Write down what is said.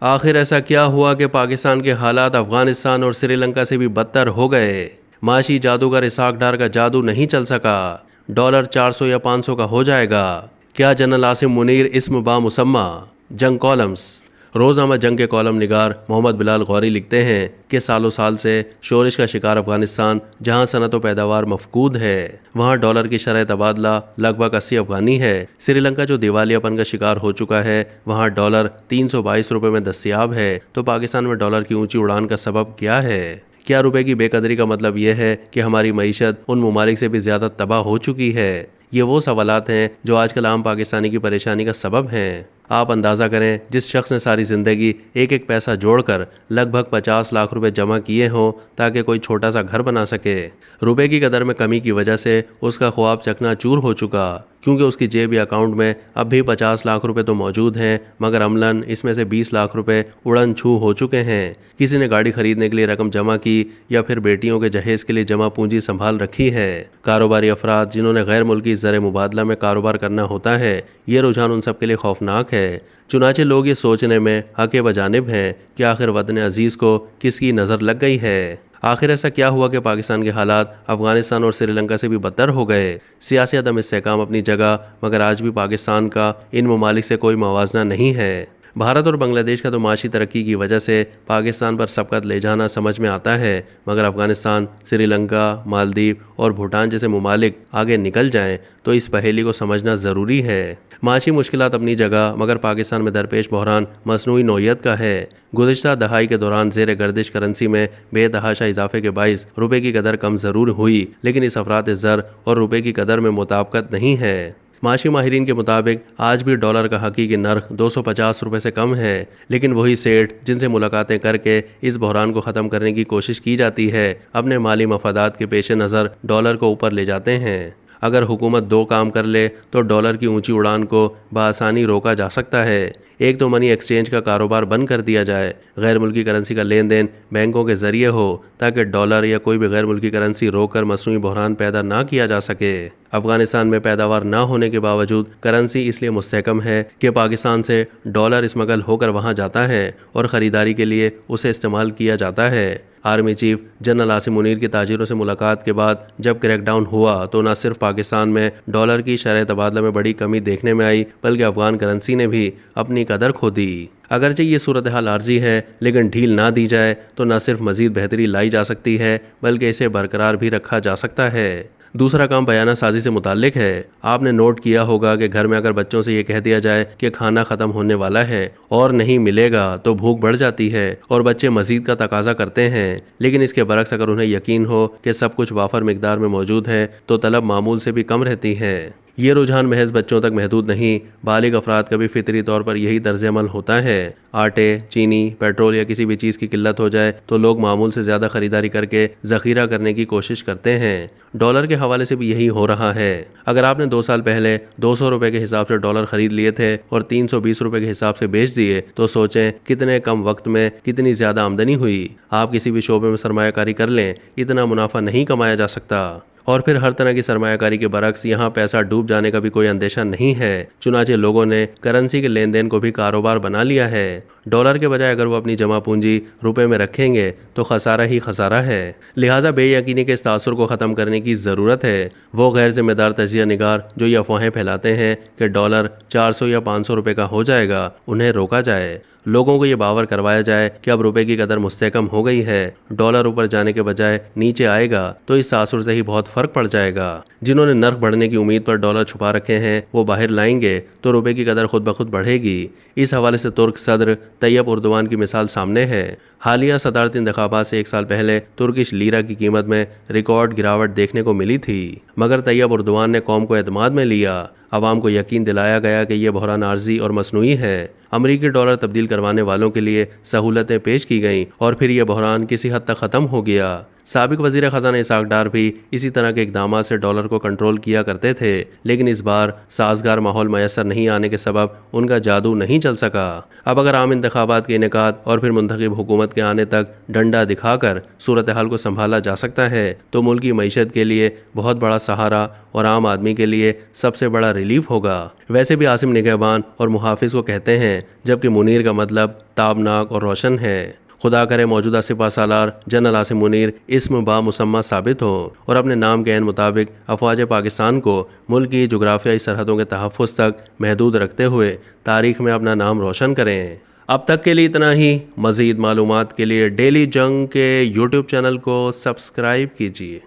आखिर ऐसा क्या हुआ कि पाकिस्तान के हालात अफगानिस्तान और श्रीलंका से भी बदतर हो गए? माशी जादूगर इसहाक डार का जादू नहीं चल सका। डॉलर 400 या 500 का हो जाएगा। क्या जनरल आसिम मुनीर इस्म बामुसम्मा? जंग कॉलम्स। रोज़नामा जंग के कॉलम निगार मोहम्मद बिलाल गौरी लिखते हैं कि सालों साल से शोरिश का शिकार अफगानिस्तान, जहां सनत व पैदावार मफकूद है, वहां डॉलर की शरह तबादला लगभग 80 अफगानी है। श्रीलंका जो दिवालियापन का शिकार हो चुका है, वहां डॉलर 322 रुपये में दस्तयाब है। तो पाकिस्तान में डॉलर की ऊंची उड़ान का सबब क्या है? क्या रुपए की बेकदरी का मतलब यह है कि हमारी मईशत उन ममालिक से भी ज़्यादा तबाह हो चुकी है? ये वो सवालात हैं जो आजकल आम पाकिस्तानी की परेशानी का सबब हैं। आप अंदाज़ा करें, जिस शख्स ने सारी ज़िंदगी एक एक पैसा जोड़कर लगभग 50 लाख रुपए जमा किए हों ताकि कोई छोटा सा घर बना सके, रुपए की कदर में कमी की वजह से उसका ख्वाब चकनाचूर हो चुका, क्योंकि उसकी जेब या अकाउंट में अब भी 50 लाख रुपए तो मौजूद हैं, मगर अमलन इसमें से 20 लाख रुपए उड़न छू हो चुके हैं। किसी ने गाड़ी खरीदने के लिए रकम जमा की या फिर बेटियों के जहेज के लिए जमा पूंजी संभाल रखी है। कारोबारी अफराद जिन्होंने गैर मुल्की ज़र मुबादला में कारोबार करना होता है, ये रुझान उन सब के लिए खौफनाक है। चुनाचे लोग ये सोचने में हक़ बजानिब हैं कि आखिर वतन अजीज़ को किसकी नज़र लग गई है। आखिर ऐसा क्या हुआ कि पाकिस्तान के हालात अफगानिस्तान और श्रीलंका से भी बदतर हो गए? सियासी अदम इस्तेहकाम अपनी जगह, मगर आज भी पाकिस्तान का इन ममालिक से कोई मवाजना नहीं है। भारत और बांग्लादेश का तो माशी तरक्की की वजह से पाकिस्तान पर सबकत ले जाना समझ में आता है, मगर अफगानिस्तान, श्रीलंका, मालदीव और भूटान जैसे ममालिक आगे निकल जाएं तो इस पहेली को समझना ज़रूरी है। माशी मुश्किलात अपनी जगह, मगर पाकिस्तान में दरपेश बहरान मसनूई नौयत का है। गुज़िश्ता दहाई के दौरान ज़ेर गर्दिश करेंसी में बेतहाशा इजाफे के बाइस रुपए की कदर कम ज़रूर हुई, लेकिन इस अफरात ज़र और रुपए की कदर में मुताबिकत नहीं है। माशी माहिरीन के मुताबिक आज भी डॉलर का हकीकी नर्ख 250 रुपये से कम है, लेकिन वही सेठ जिनसे मुलाकातें करके इस बहरान को ख़त्म करने की कोशिश की जाती है, अपने माली मफादात के पेश नज़र डॉलर को ऊपर ले जाते हैं। अगर हुकूमत दो काम कर ले तो डॉलर की ऊंची उड़ान को बआसानी रोका जा सकता है। एक तो मनी एक्सचेंज का कारोबार बंद कर दिया जाए, गैर मुल्की करेंसी का लेन देन बैंकों के ज़रिए हो, ताकि डॉलर या कोई भी गैर मुल्की करेंसी रोककर मसनूई बहरान पैदा ना किया जा सके। अफगानिस्तान में पैदावार ना होने के बावजूद करेंसी इसलिए मुस्तहकम है कि पाकिस्तान से डॉलर स्मगल होकर वहाँ जाता है और ख़रीदारी के लिए उसे इस्तेमाल किया जाता है। Army chief general Asim Munir की ताजिरों से मुलाकात के बाद जब क्रैकडाउन हुआ तो न सिर्फ पाकिस्तान में डॉलर की शरह तबादला में बड़ी कमी देखने में आई, बल्कि अफगान करेंसी ने भी अपनी कदर खो दी। अगरचे ये सूरत हाल आर्जी है, लेकिन ढील ना दी जाए तो न सिर्फ मज़ीद बेहतरी लाई जा सकती है, बल्कि इसे बरकरार भी रखा जा सकता है। दूसरा काम बयाना साजी से मुताल्लिक है। आपने नोट किया होगा कि घर में अगर बच्चों से ये कह दिया जाए कि खाना ख़त्म होने वाला है और नहीं मिलेगा तो भूख बढ़ जाती है और बच्चे मज़ीद का तकाजा करते हैं, लेकिन इसके बरक्स अगर उन्हें यकीन हो कि सब कुछ वाफर मिकदार में मौजूद है तो तलब मामूल से भी कम रहती है। ये रुझान महज बच्चों तक महदूद नहीं, बालिग अफराद का भी फितरी तौर पर यही तर्ज अमल होता है। आटे, चीनी, पेट्रोल या किसी भी चीज़ की किल्लत हो जाए तो लोग मामूल से ज़्यादा खरीदारी करके ज़ख़ीरा करने की कोशिश करते हैं। डॉलर के हवाले से भी यही हो रहा है। अगर आपने 2 साल पहले 200 रुपये के हिसाब से डॉलर खरीद लिए थे और 320 रुपये के हिसाब से बेच दिए तो सोचें कितने कम वक्त में कितनी ज़्यादा आमदनी हुई। आप किसी भी शोबे में सरमायाकारी कर लें, इतना मुनाफा नहीं कमाया जा सकता। और फिर हर तरह की सरमायाकारी के बरक्स यहाँ पैसा डूब जाने का भी कोई अंदेशा नहीं है। चुनाचे लोगों ने करेंसी के लेन देन को भी कारोबार बना लिया है। डॉलर के बजाय अगर वो अपनी जमा पूंजी रुपए में रखेंगे तो खसारा ही खसारा है। लिहाजा बेयकीनी के इस तासुर को ख़त्म करने की ज़रूरत है। वो गैर जिम्मेदार तजिया निगार जो ये अफवाहें फैलाते हैं कि डॉलर 400 या 500 रुपये का हो जाएगा, उन्हें रोका जाए। लोगों को ये बावर करवाया जाए कि अब रुपए की कदर मुस्तहकम हो गई है, डॉलर ऊपर जाने के बजाय नीचे आएगा तो इस तासुर से ही बहुत फ़र्क पड़ जाएगा। जिन्होंने नर्ख बढ़ने की उम्मीद पर डॉलर छुपा रखे हैं वो बाहर लाएंगे तो रुपए की कदर खुद ब खुद बढ़ेगी। इस हवाले से तुर्क सदर तैयब उर्दवान की मिसाल सामने है। हालिया सदारती इंतखाबात से 1 साल पहले तुर्किश लीरा की कीमत में रिकॉर्ड गिरावट देखने को मिली थी, मगर तैयब उर्दवान ने कौम को एतमाद में लिया। अवाम को यकीन दिलाया गया कि यह बहरान आर्जी और मसनूई है। अमरीकी डॉलर तब्दील करवाने वालों के लिए सहूलतें पेश की गईं और फिर यह बहरान किसी हद तक ख़त्म हो गया। साबिक वजीर खजाना इसहाक डार भी इसी तरह के इकदाम से डॉलर को कंट्रोल किया करते थे, लेकिन इस बार साजगार माहौल मैसर नहीं आने के सबब उनका जादू नहीं चल सका। अब अगर आम इंतखाबात के इनेकाद और फिर मुंतखब हुकूमत के आने तक डंडा दिखाकर सूरत हाल को संभाला जा सकता है तो मुल्क की मईशत के लिए बहुत बड़ा सहारा और आम आदमी के लिए सबसे बड़ा रिलीफ होगा। वैसे भी आसिम निगहबान और मुहाफिज को कहते हैं, जबकि मुनीर का मतलब ताबनाक और रोशन है। खुदा करे मौजूदा सिपा सालार जनरल आसिम मुनीर इस्म बा मुसम्मा साबित हो और अपने नाम के ऐन मुताबिक अफवाज पाकिस्तान को मुल्क की जुग्राफियाई सरहदों के तहफ़्फ़ुज़ तक महदूद रखते हुए तारीख़ में अपना नाम रोशन करें। अब तक के लिए इतना ही। मज़ीद मालूमात के लिए डेली जंग के यूट्यूब चैनल को सब्सक्राइब कीजिए।